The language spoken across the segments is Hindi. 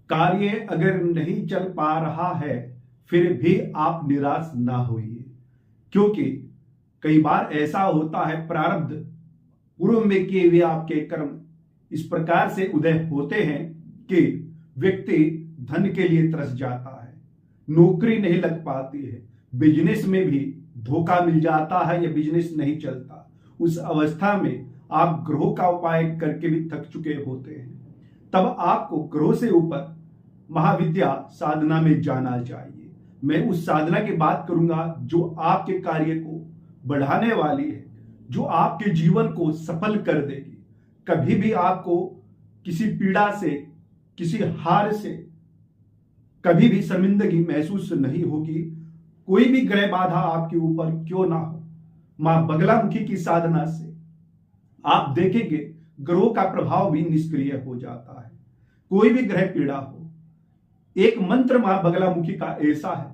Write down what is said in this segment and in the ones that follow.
कार्य अगर नहीं चल पा रहा है फिर भी आप निराश ना होइए, क्योंकि कई बार ऐसा होता है प्रारब्ध पूर्व में किए हुए आपके कर्म इस प्रकार से उदय होते हैं कि व्यक्ति धन के लिए तरस जाता है, नौकरी नहीं लग पाती है, बिजनेस में भी धोखा मिल जाता है या बिजनेस नहीं चलता। उस अवस्था में आप ग्रहों का उपाय करके भी थक चुके होते हैं, तब आपको ग्रहों से ऊपर महाविद्या साधना में जाना चाहिए। मैं उस साधना की बात करूंगा जो आपके कार्य को बढ़ाने वाली है, जो आपके जीवन को सफल कर देगी। कभी भी आपको किसी पीड़ा से, किसी हार से कभी भी शर्मिंदगी महसूस नहीं होगी। कोई भी ग्रह बाधा आपके ऊपर क्यों ना हो, मां बगलामुखी की साधना से आप देखेंगे ग्रहों का प्रभाव भी निष्क्रिय हो जाता है। कोई भी ग्रह पीड़ा हो, एक मंत्र मां बगलामुखी का ऐसा है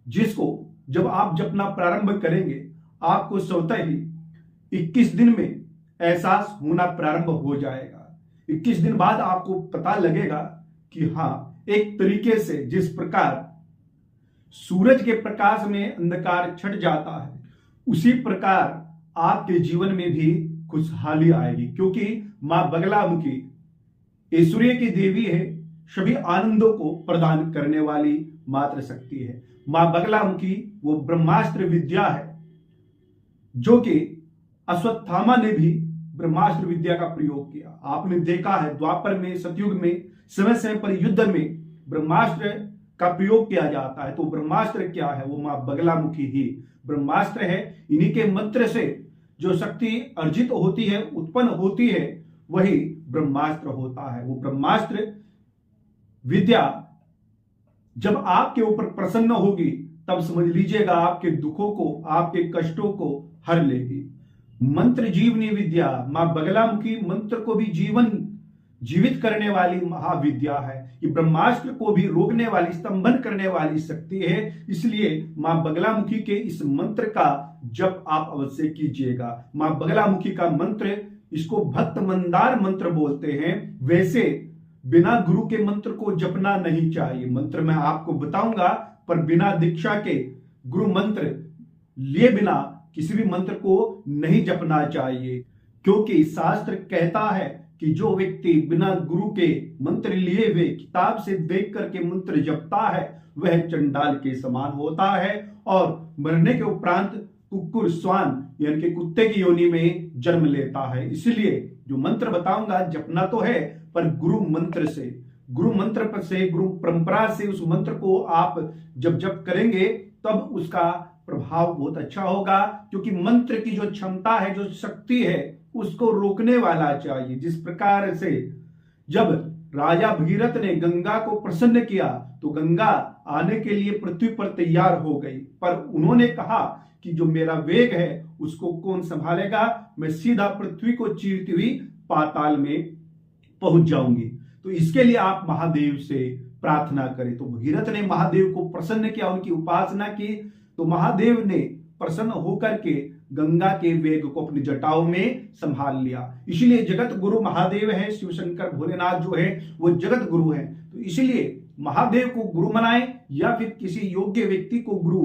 जिसको जब आप जपना प्रारंभ करेंगे आपको स्वतः ही 21 दिन में एहसास होना प्रारंभ हो जाएगा। 21 दिन बाद आपको पता लगेगा कि हाँ, एक तरीके से जिस प्रकार सूरज के प्रकाश में अंधकार छट जाता है उसी प्रकार आपके जीवन में भी खुशहाली आएगी, क्योंकि मां बगलामुखी ऐश्वर्य की देवी है, सभी आनंदों को प्रदान करने वाली मात्र शक्ति है। मां बगलामुखी वो ब्रह्मास्त्र विद्या है जो कि अश्वत्थामा ने भी ब्रह्मास्त्र विद्या का प्रयोग किया। आपने देखा है द्वापर में, सतयुग में समय समय पर युद्ध में ब्रह्मास्त्र का प्रयोग किया जाता है। तो ब्रह्मास्त्र क्या है? वो मां बगलामुखी ही ब्रह्मास्त्र है। इन्हीं के मंत्र से जो शक्ति अर्जित होती है, उत्पन्न होती है, वही ब्रह्मास्त्र होता है। वो ब्रह्मास्त्र विद्या जब आपके ऊपर प्रसन्न होगी तब समझ लीजिएगा आपके दुखों को, आपके कष्टों को हर लेगी। मंत्र जीवनी विद्या, मां बगलामुखी मंत्र को भी जीवित करने वाली महाविद्या है। ये ब्रह्मास्त्र को भी रोकने वाली, स्तंभन करने वाली शक्ति है। इसलिए मां बगलामुखी के इस मंत्र का जप आप अवश्य कीजिएगा। मां बगलामुखी का मंत्र, इसको भक्त मंदार मंत्र बोलते हैं। वैसे बिना गुरु के मंत्र को जपना नहीं चाहिए। मंत्र मैं आपको बताऊंगा, पर बिना दीक्षा के गुरु मंत्र लिए बिना किसी भी मंत्र को नहीं जपना चाहिए, क्योंकि शास्त्र कहता है कि जो व्यक्ति बिना गुरु के मंत्र लिए हुए किताब से देख करके मंत्र जपता है वह चंडाल के समान होता है और मरने के उपरांत कुकुर, श्वान यानी कि कुत्ते की योनि में जन्म लेता है। इसलिए जो मंत्र बताऊंगा जपना तो है, पर गुरु मंत्र से, गुरु मंत्र से, गुरु परंपरा से उस मंत्र को आप जब जप करेंगे तब उसका प्रभाव बहुत अच्छा होगा। क्योंकि मंत्र की जो क्षमता है, जो शक्ति है, उसको रोकने वाला चाहिए। जिस प्रकार से जब राजा भगीरथ ने गंगा को प्रसन्न किया तो गंगा आने के लिए पृथ्वी पर तैयार हो गई, पर उन्होंने कहा कि जो मेरा वेग है उसको कौन संभालेगा, मैं सीधा पृथ्वी को चीरती हुई पाताल में पहुंच जाऊंगी। तो इसके लिए आप महादेव से प्रार्थना करें। तो भगीरथ ने महादेव को प्रसन्न किया, उनकी उपासना की, तो महादेव ने प्रसन्न होकर के गंगा के वेग को अपनी जटाओं में संभाल लिया। इसलिए जगत गुरु महादेव है। शिव शंकर भोलेनाथ जो है वो जगत गुरु है। तो इसलिए महादेव को गुरु बनाएं या फिर किसी योग्य व्यक्ति को गुरु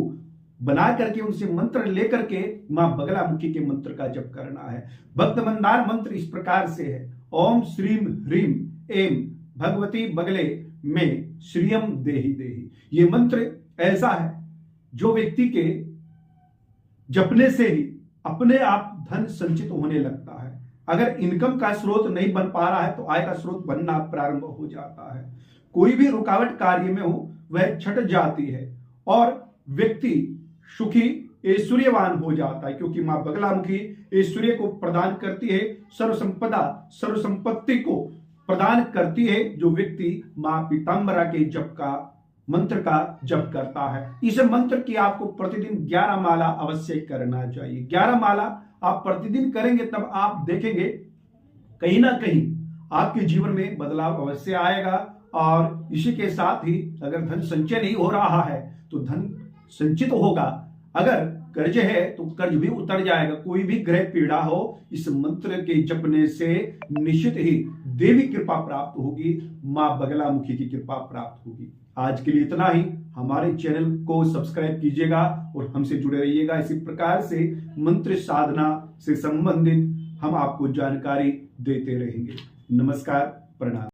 बना करके उनसे मंत्र लेकर के मां बगलामुखी के मंत्र का जप करना है। भक्त मंदार मंत्र इस प्रकार से है: ओम श्रीम ह्रीम एम भगवती बगले में श्रियम देहि देहि। ये मंत्र ऐसा है जो व्यक्ति के जपने से ही अपने आप धन संचित होने लगता है। अगर इनकम का स्रोत नहीं बन पा रहा है तो आय का स्रोत बनना प्रारंभ हो जाता है। कोई भी रुकावट कार्य में हो वह छट जाती है और व्यक्ति सुखी ऐश्वर्यवान हो जाता है, क्योंकि मां बगलामुखी ऐश्वर्य को प्रदान करती है, सर्व संपदा, सर्व संपत्ति को प्रदान करती है। जो व्यक्ति मां पीतांबरा के जप का, मंत्र का जप करता है, इस मंत्र की आपको प्रतिदिन 11 माला अवश्य करना चाहिए। 11 माला आप प्रतिदिन करेंगे तब आप देखेंगे कहीं ना कहीं आपके जीवन में बदलाव अवश्य आएगा। और इसी के साथ ही अगर धन संचय नहीं हो रहा है तो धन संचित होगा। अगर कर्ज है तो कर्ज भी उतर जाएगा। कोई भी ग्रह पीड़ा हो, इस मंत्र के जपने से निश्चित ही देवी कृपा प्राप्त होगी, मां बगलामुखी की कृपा प्राप्त होगी। आज के लिए इतना ही। हमारे चैनल को सब्सक्राइब कीजिएगा और हमसे जुड़े रहिएगा। इसी प्रकार से मंत्र साधना से संबंधित हम आपको जानकारी देते रहेंगे। नमस्कार, प्रणाम।